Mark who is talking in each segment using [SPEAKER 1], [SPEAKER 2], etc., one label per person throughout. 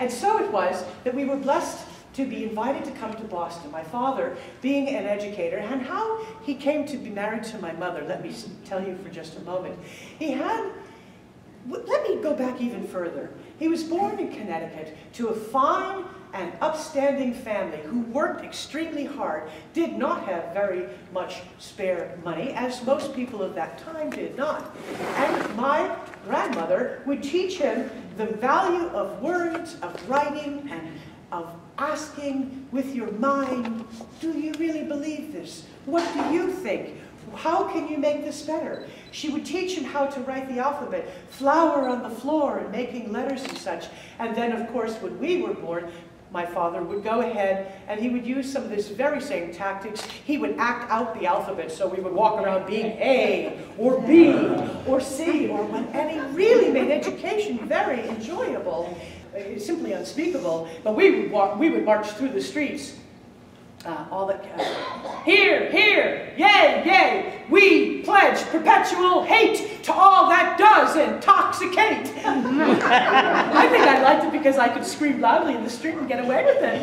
[SPEAKER 1] And so it was that we were blessed to be invited to come to Boston. My father, being an educator, and how he came to be married to my mother, let me tell you for just a moment. Let me go back even further. He was born in Connecticut to a fine and upstanding family who worked extremely hard, did not have very much spare money, as most people of that time did not. And my grandmother would teach him the value of words, of writing, and of asking with your mind, do you really believe this? What do you think? How can you make this better? She would teach him how to write the alphabet, flour on the floor and making letters and such. And then, of course, when we were born, my father would go ahead and he would use some of this very same tactics. He would act out the alphabet, so we would walk around being A, or B, or C, or when, and he really made education very enjoyable. It's simply unspeakable, but we would march through the streets. Here, here, yay, yay, we pledge perpetual hate to all that does intoxicate. I think I liked it because I could scream loudly in the street and get away with it.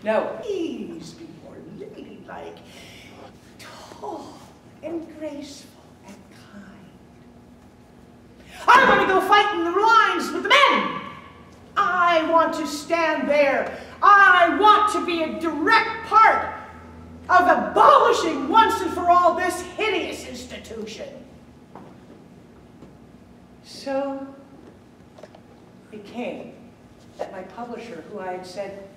[SPEAKER 1] No, please be more ladylike, tall and graceful and kind. I want to go fight in the lines with the men. I want to stand there. I want to be a direct part of abolishing once and for all this hideous institution. So it came that my publisher, who I had said,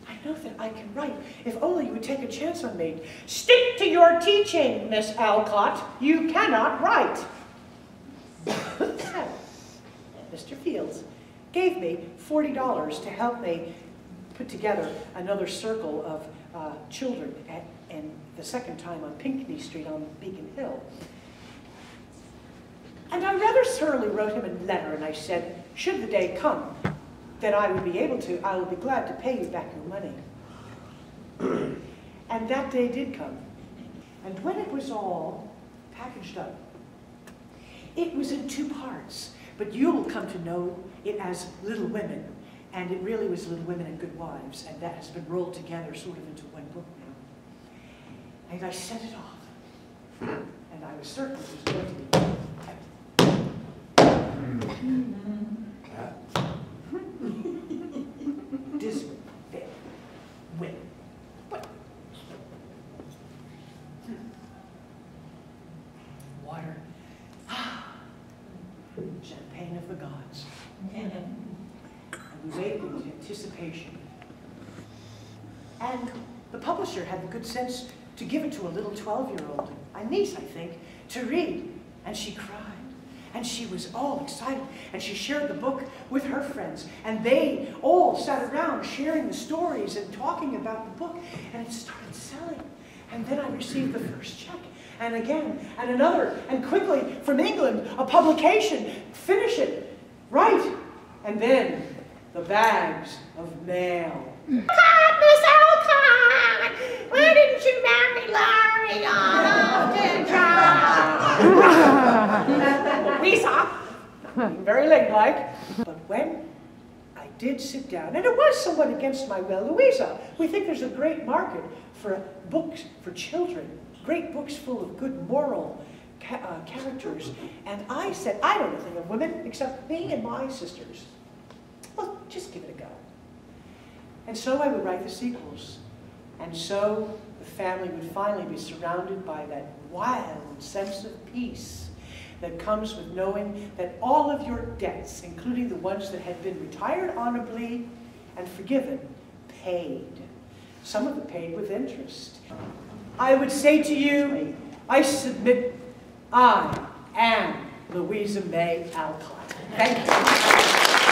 [SPEAKER 1] I know that I can write, if only you would take a chance on me. Stick to your teaching, Miss Alcott. You cannot write. So, Mr. Fields gave me $40 to help me put together another circle of children and the second time on Pinckney Street on Beacon Hill. And I rather surlily wrote him a letter, and I said, should the day come that I would be able to, I will be glad to pay you back your money. And that day did come. And when it was all packaged up, it was in 2 parts, but you'll come to know it as Little Women. And it really was Little Women and Good Wives, and that has been rolled together sort of into one book now. And I sent it off, and I was certain it was going to be dismal, women. What? Water. Champagne of the gods. We waited with anticipation. And the publisher had the good sense to give it to a little 12-year-old, a niece, I think, to read. And she cried. And she was all excited. And she shared the book with her friends. And they all sat around sharing the stories and talking about the book. And it started selling. And then I received the first check. And again, and another. And quickly, from England, a publication. Finish it. Right. And then the bags of mail.
[SPEAKER 2] Alcott, Miss Alcott! Why didn't you marry Larry on
[SPEAKER 1] Louisa, very ladylike. But when I did sit down, and it was somewhat against my will, Louisa, we think there's a great market for books for children, great books full of good moral characters. And I said, I don't know anything of women except me and my sisters. Well, just give it a go. And so I would write the sequels. And so the family would finally be surrounded by that wild sense of peace that comes with knowing that all of your debts, including the ones that had been retired honorably and forgiven, paid. Some of it paid with interest. I would say to you, I submit, I am Louisa May Alcott. Thank you.